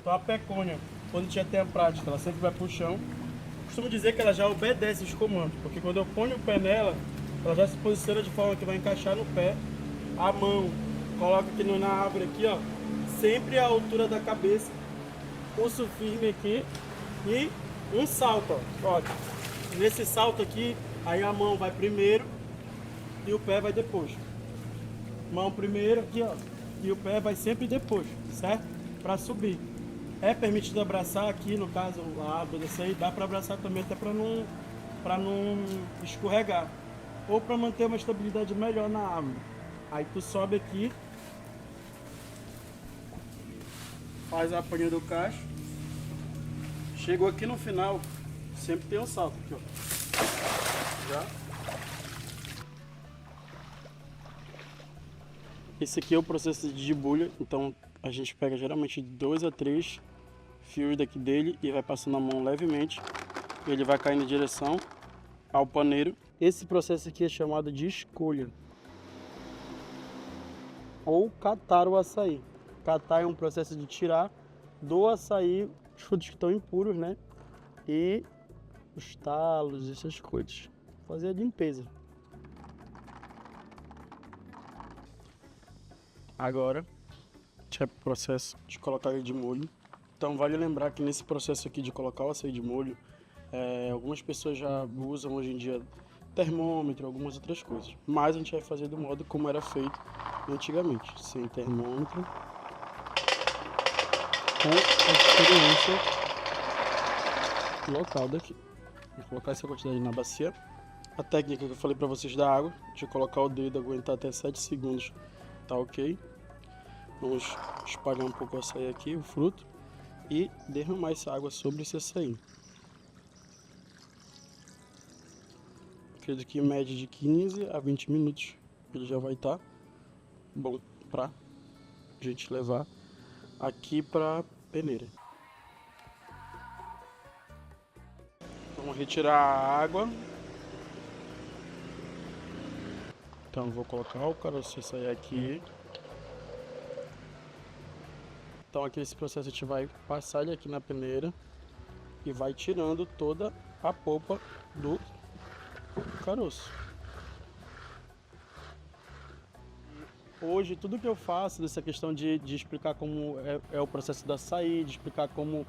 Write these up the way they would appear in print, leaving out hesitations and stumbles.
Então a pecônia, quando já tem a prática, ela sempre vai pro chão. Costumo dizer que ela já obedece os comandos, porque quando eu ponho o pé nela, ela já se posiciona de forma que vai encaixar no pé. A mão, coloca aqui na árvore aqui, ó, sempre à altura da cabeça. Pulso firme aqui e um salto, ó. Olha, nesse salto aqui, aí a mão vai primeiro e o pé vai depois. Mão primeiro aqui, ó, e o pé vai sempre depois, certo? Para subir. É permitido abraçar aqui, no caso, a árvore dessa aí, dá para abraçar também até para não escorregar. Ou para manter uma estabilidade melhor na árvore. Aí tu sobe aqui, faz a apanha do cacho. Chegou aqui no final, sempre tem um salto aqui, ó. Já. Esse aqui é o processo de debulha, então a gente pega geralmente 2 a 3 fios daqui dele e vai passando a mão levemente. Ele vai cair em direção ao paneiro. Esse processo aqui é chamado de escolha. Ou catar o açaí. Catar é um processo de tirar do açaí os frutos que estão impuros, né? E os talos, essas coisas. Fazer a limpeza. Agora, é o processo de colocar ele de molho. Então vale lembrar que nesse processo aqui de colocar o açaí de molho, algumas pessoas já usam hoje em dia termômetro, algumas outras coisas. Mas a gente vai fazer do modo como era feito antigamente, sem termômetro, com a experiência local daqui. Vou colocar essa quantidade na bacia. A técnica que eu falei para vocês da água, de colocar o dedo, aguentar até 7 segundos, tá ok. Vamos espalhar um pouco o açaí aqui, o fruto, e derramar essa água sobre esse açaí. Acredito que em média de 15 a 20 minutos ele já vai estar bom para a gente levar aqui para a peneira. Vamos retirar a água. Então vou colocar o caroço açaí aqui. Então aqui nesse processo a gente vai passar ele aqui na peneira e vai tirando toda a polpa do caroço. Hoje tudo que eu faço dessa questão de explicar como é o processo do açaí, de explicar como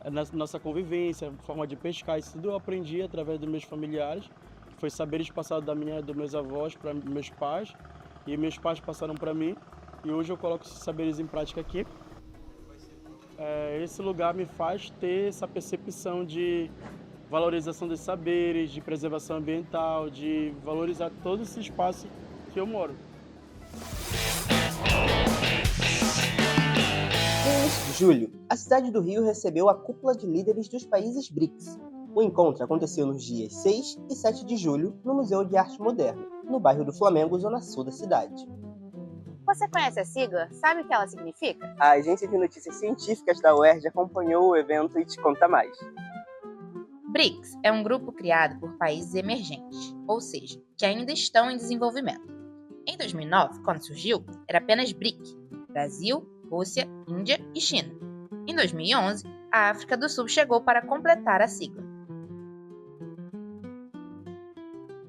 é nossa convivência, forma de pescar, isso tudo eu aprendi através dos meus familiares. Foi saberes passados dos meus avós para meus pais e meus pais passaram para mim e hoje eu coloco esses saberes em prática aqui. Esse lugar me faz ter essa percepção de valorização dos saberes, de preservação ambiental, de valorizar todo esse espaço que eu moro. No início de julho, a cidade do Rio recebeu a cúpula de líderes dos países BRICS. O encontro aconteceu nos dias 6 e 7 de julho no Museu de Arte Moderna, no bairro do Flamengo, zona sul da cidade. Você conhece a sigla? Sabe o que ela significa? A Agência de Notícias Científicas da UERJ acompanhou o evento e te conta mais. BRICS é um grupo criado por países emergentes, ou seja, que ainda estão em desenvolvimento. Em 2009, quando surgiu, era apenas BRIC, Brasil, Rússia, Índia e China. Em 2011, a África do Sul chegou para completar a sigla.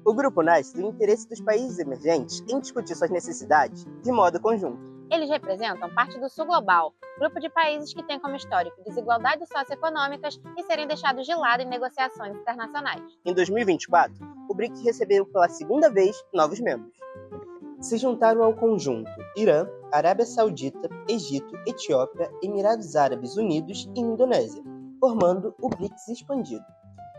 O grupo nasce do interesse dos países emergentes em discutir suas necessidades de modo conjunto. Eles representam parte do Sul Global, grupo de países que tem como histórico desigualdades socioeconômicas e serem deixados de lado em negociações internacionais. Em 2024, o BRICS recebeu pela segunda vez novos membros. Se juntaram ao conjunto Irã, Arábia Saudita, Egito, Etiópia, Emirados Árabes Unidos e Indonésia, formando o BRICS expandido.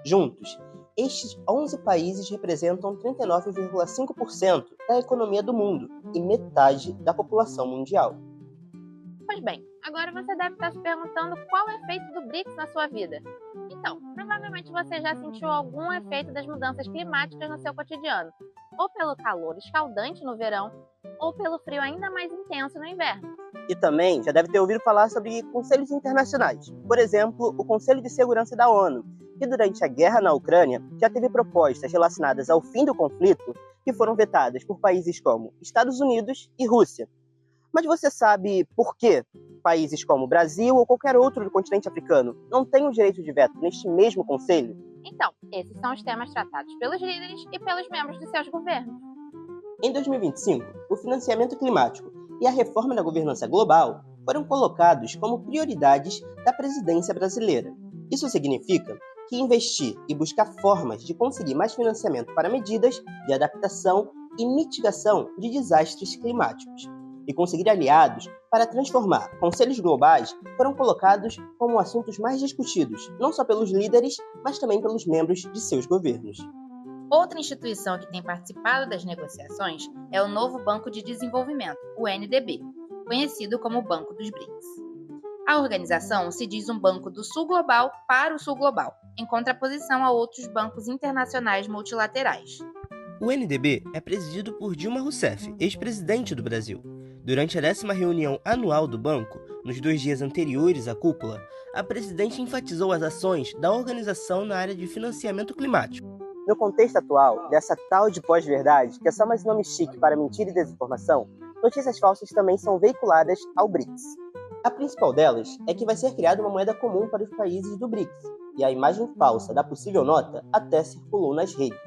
Juntos, estes 11 países representam 39,5% da economia do mundo e metade da população mundial. Pois bem, agora você deve estar se perguntando qual é o efeito do BRICS na sua vida. Então, provavelmente você já sentiu algum efeito das mudanças climáticas no seu cotidiano, ou pelo calor escaldante no verão, ou pelo frio ainda mais intenso no inverno. E também já deve ter ouvido falar sobre conselhos internacionais. Por exemplo, o Conselho de Segurança da ONU, que durante a guerra na Ucrânia já teve propostas relacionadas ao fim do conflito que foram vetadas por países como Estados Unidos e Rússia. Mas você sabe por que países como o Brasil ou qualquer outro do continente africano não têm o direito de veto neste mesmo conselho? Então, esses são os temas tratados pelos líderes e pelos membros de seus governos. Em 2025, o financiamento climático e a reforma da governança global foram colocados como prioridades da presidência brasileira. Isso significa que investir e buscar formas de conseguir mais financiamento para medidas de adaptação e mitigação de desastres climáticos e conseguir aliados para transformar conselhos globais foram colocados como assuntos mais discutidos, não só pelos líderes, mas também pelos membros de seus governos. Outra instituição que tem participado das negociações é o novo Banco de Desenvolvimento, o NDB, conhecido como Banco dos BRICS. A organização se diz um banco do Sul Global para o Sul Global, em contraposição a outros bancos internacionais multilaterais. O NDB é presidido por Dilma Rousseff, ex-presidente do Brasil. Durante a 10ª reunião anual do banco, nos 2 dias anteriores à cúpula, a presidente enfatizou as ações da organização na área de financiamento climático. No contexto atual, dessa tal de pós-verdade, que é só mais um nome chique para mentira e desinformação, notícias falsas também são veiculadas ao BRICS. A principal delas é que vai ser criada uma moeda comum para os países do BRICS, e a imagem falsa da possível nota até circulou nas redes.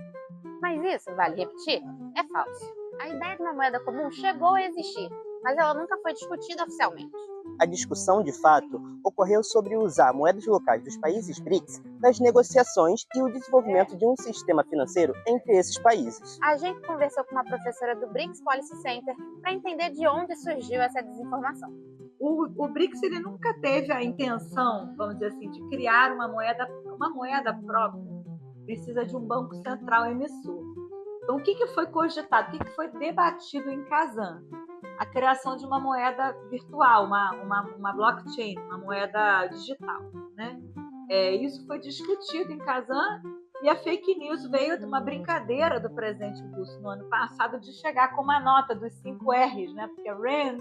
Mas isso, vale repetir, é falso. A ideia de uma moeda comum chegou a existir, mas ela nunca foi discutida oficialmente. A discussão, de fato, ocorreu sobre usar moedas locais dos países BRICS nas negociações e o desenvolvimento de um sistema financeiro entre esses países. A gente conversou com uma professora do BRICS Policy Center para entender de onde surgiu essa desinformação. O BRICS ele nunca teve a intenção, vamos dizer assim, de criar uma moeda própria. Precisa de um banco central emissor. Então, o que foi cogitado, o que foi debatido em Kazan? A criação de uma moeda virtual, uma blockchain, uma moeda digital, né? Isso foi discutido em Kazan e a fake news veio de uma brincadeira do presidente Bush no ano passado de chegar com uma nota dos 5 R's, né? Porque Rand,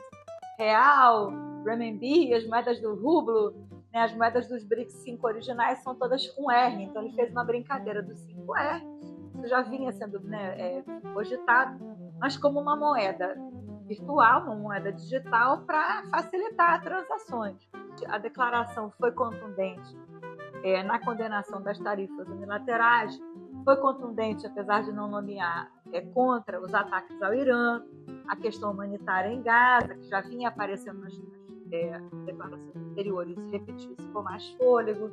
Real, Renminbi, as moedas do rublo, né? As moedas dos BRICS 5 originais são todas com R, então ele fez uma brincadeira dos 5 R. Isso já vinha sendo, né, cogitado, mas como uma moeda virtual, uma moeda digital para facilitar transações. A declaração foi contundente na condenação das tarifas unilaterais, foi contundente, apesar de não nomear, contra os ataques ao Irã, a questão humanitária em Gaza, que já vinha aparecendo nas declarações anteriores, repetiu isso com mais fôlego.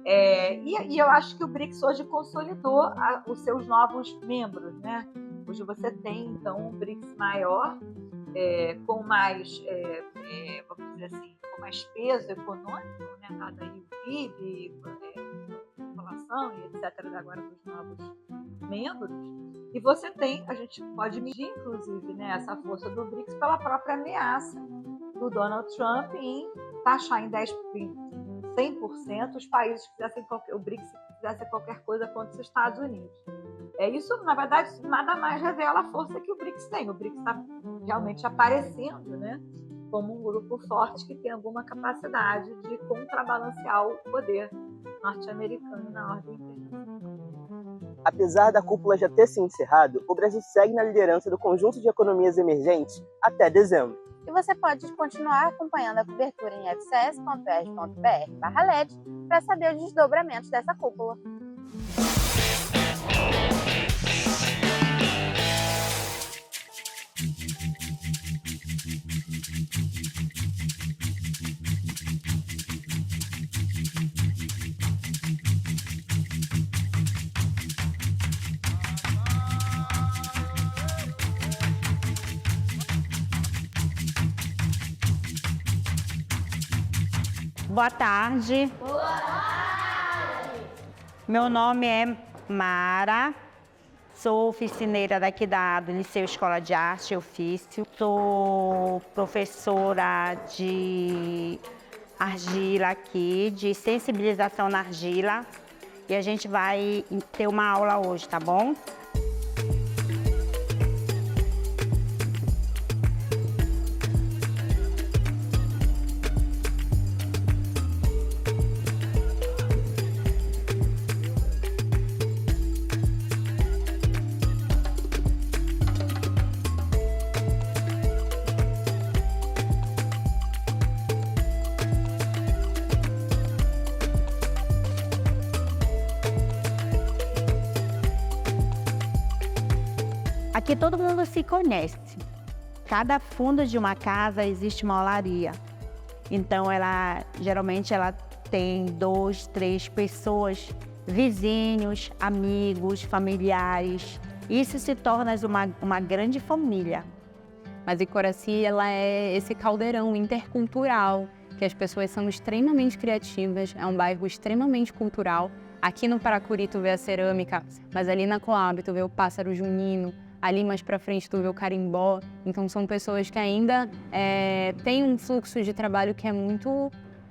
E eu acho que o BRICS hoje consolidou os seus novos membros, né? Hoje você tem, então, um BRICS maior, com mais, vamos dizer assim, com mais peso econômico, né? Dado aí o PIB, população e etc. agora dos novos membros. E você tem, a gente pode medir, inclusive, né, essa força do BRICS pela própria ameaça do Donald Trump em taxar em 100% os países que fizessem o BRICS fizesse qualquer coisa contra os Estados Unidos. Isso, na verdade, nada mais revela a força que o BRICS tem. O BRICS está realmente aparecendo, né, como um grupo forte que tem alguma capacidade de contrabalancear o poder norte-americano na ordem internacional. Apesar da cúpula já ter se encerrado, o Brasil segue na liderança do conjunto de economias emergentes até dezembro. E você pode continuar acompanhando a cobertura em fcs.br/led para saber os desdobramentos dessa cúpula. Boa tarde. Boa tarde. Meu nome é Mara, sou oficineira daqui do Liceu Escola de Arte e Ofício. Sou professora de argila aqui, de sensibilização na argila. E a gente vai ter uma aula hoje, tá bom? Aqui todo mundo se conhece. Cada fundo de uma casa existe uma olaria. Então, geralmente ela tem 2, 3 pessoas, vizinhos, amigos, familiares. Isso se torna uma grande família. Mas Icoraci, ela é esse caldeirão intercultural, que as pessoas são extremamente criativas, é um bairro extremamente cultural. Aqui no Paracuri tu vê a cerâmica, mas ali na Coab tu vê o pássaro junino, ali mais pra frente tu vê o carimbó. Então são pessoas que ainda têm um fluxo de trabalho que é muito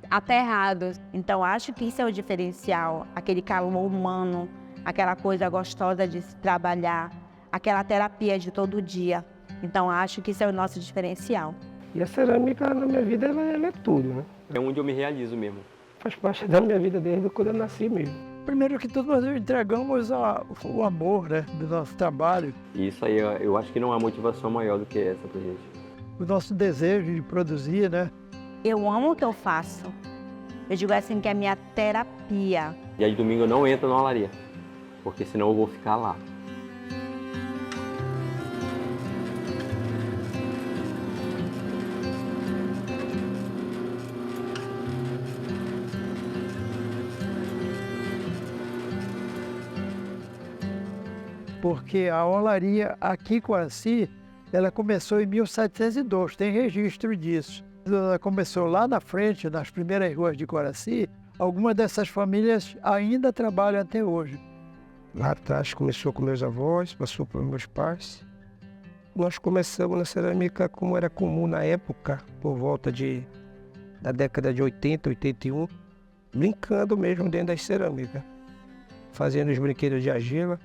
aterrado. Então acho que isso é o diferencial, aquele calor humano, aquela coisa gostosa de se trabalhar, aquela terapia de todo dia. Então acho que isso é o nosso diferencial. E a cerâmica na minha vida ela é tudo, né? É onde eu me realizo mesmo. Faz parte da minha vida desde quando eu nasci mesmo. Primeiro que tudo, nós entregamos o amor, né, do nosso trabalho. E isso aí, eu acho que não há motivação maior do que essa pra gente. O nosso desejo de produzir, né? Eu amo o que eu faço. Eu digo assim que é a minha terapia. Dia de domingo eu não entro na olaria, porque senão eu vou ficar lá. Porque a olaria aqui em Coraci, ela começou em 1702, tem registro disso. Ela começou lá na frente, nas primeiras ruas de Coraci. Algumas dessas famílias ainda trabalham até hoje. Lá atrás começou com meus avós, passou para meus pais. Nós começamos na cerâmica como era comum na época, por volta da década de 80, 81, brincando mesmo dentro das cerâmicas, fazendo os brinquedos de argila.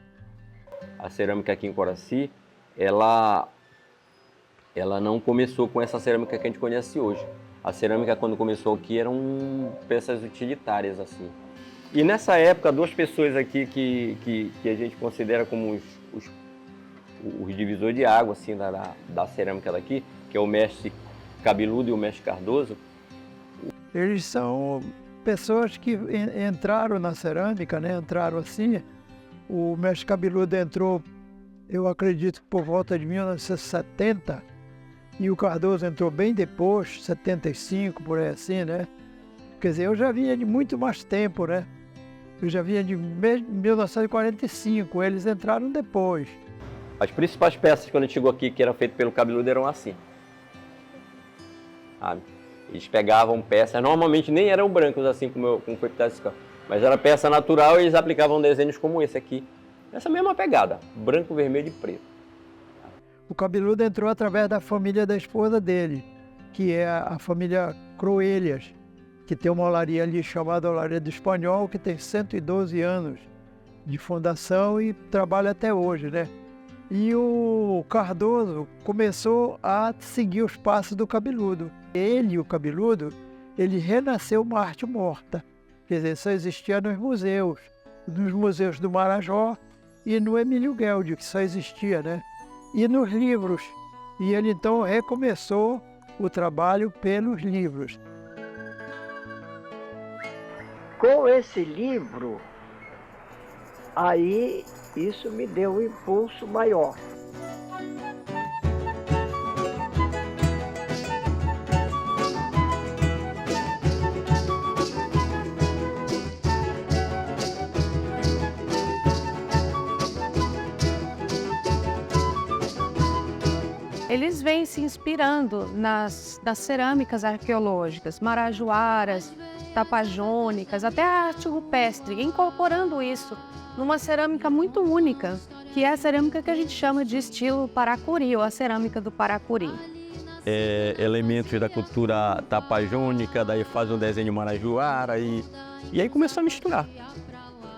A cerâmica aqui em Coraci, ela não começou com essa cerâmica que a gente conhece hoje. A cerâmica, quando começou aqui, eram peças utilitárias, assim. E nessa época, 2 pessoas aqui que a gente considera como os divisores de água, assim, da cerâmica daqui, que é o mestre Cabeludo e o mestre Cardoso. Eles são pessoas que entraram na cerâmica, né? Entraram assim. O mestre Cabeludo entrou, eu acredito, por volta de 1970, e o Cardoso entrou bem depois, 75, por aí assim, né? Quer dizer, eu já vinha de muito mais tempo, né? Eu já vinha de 1945, eles entraram depois. As principais peças, quando a gente chegou aqui, que eram feitas pelo Cabeludo, eram assim. Sabe? Eles pegavam peças, normalmente nem eram brancos, assim como foi pintado esse carro. Mas era peça natural e eles aplicavam desenhos como esse aqui. Essa mesma pegada, branco, vermelho e preto. O Cabeludo entrou através da família da esposa dele, que é a família Croelhas, que tem uma olaria ali chamada Olaria do Espanhol, que tem 112 anos de fundação e trabalha até hoje, né? E o Cardoso começou a seguir os passos do Cabeludo. Ele, o Cabeludo, ele renasceu uma arte morta. Quer dizer, só existia nos museus do Marajó e no Emílio Gueldi, que só existia, né? E nos livros. E ele então recomeçou o trabalho pelos livros. Com esse livro, aí isso me deu um impulso maior. Eles vêm se inspirando nas cerâmicas arqueológicas, marajoaras, tapajônicas, até a arte rupestre, incorporando isso numa cerâmica muito única, que é a cerâmica que a gente chama de estilo Paracuri, ou a cerâmica do Paracuri. Elementos da cultura tapajônica, daí faz um desenho marajoara e aí começou a misturar.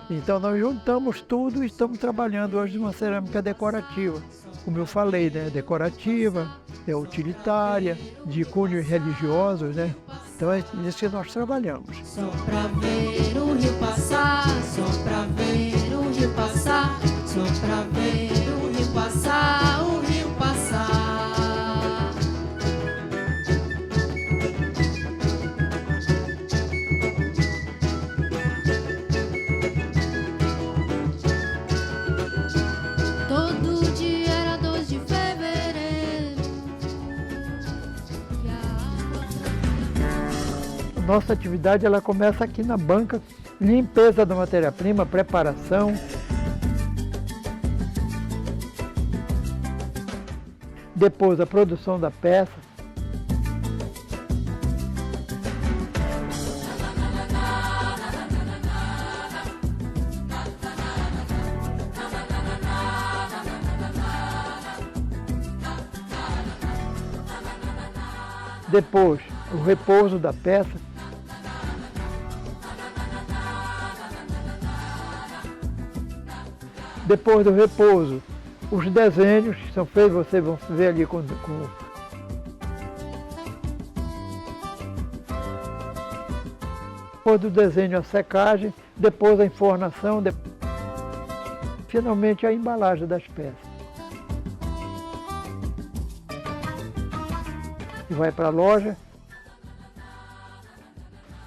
Então nós juntamos tudo e estamos trabalhando hoje numa cerâmica decorativa. Como eu falei, né? Decorativa, utilitária, de cunhos religiosos, né? Então é nisso que nós trabalhamos. Só pra ver o rio passar, só pra ver o rio passar, só pra ver o rio passar, o rio passar. Todo dia era 2 nossa atividade ela começa aqui na banca, limpeza da matéria-prima, preparação. Depois a produção da peça. Depois, o repouso da peça. Depois do repouso, os desenhos que são feitos, vocês vão ver ali com depois do desenho a secagem, depois a enfornação, finalmente a embalagem das peças. E vai para a loja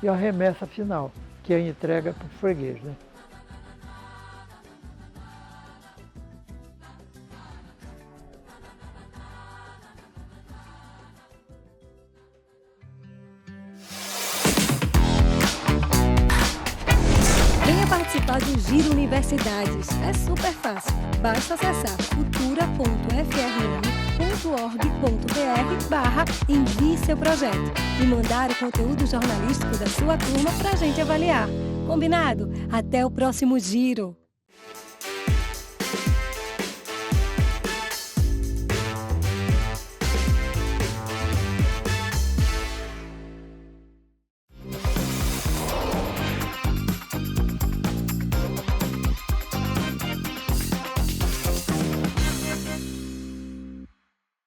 e a remessa final, que é a entrega para o freguês, né? Venha participar do Giro Universidades. É super fácil. Basta acessar cultura.frm.org.br/envie seu projeto e mandar o conteúdo jornalístico da sua turma para a gente avaliar. Combinado? Até o próximo Giro!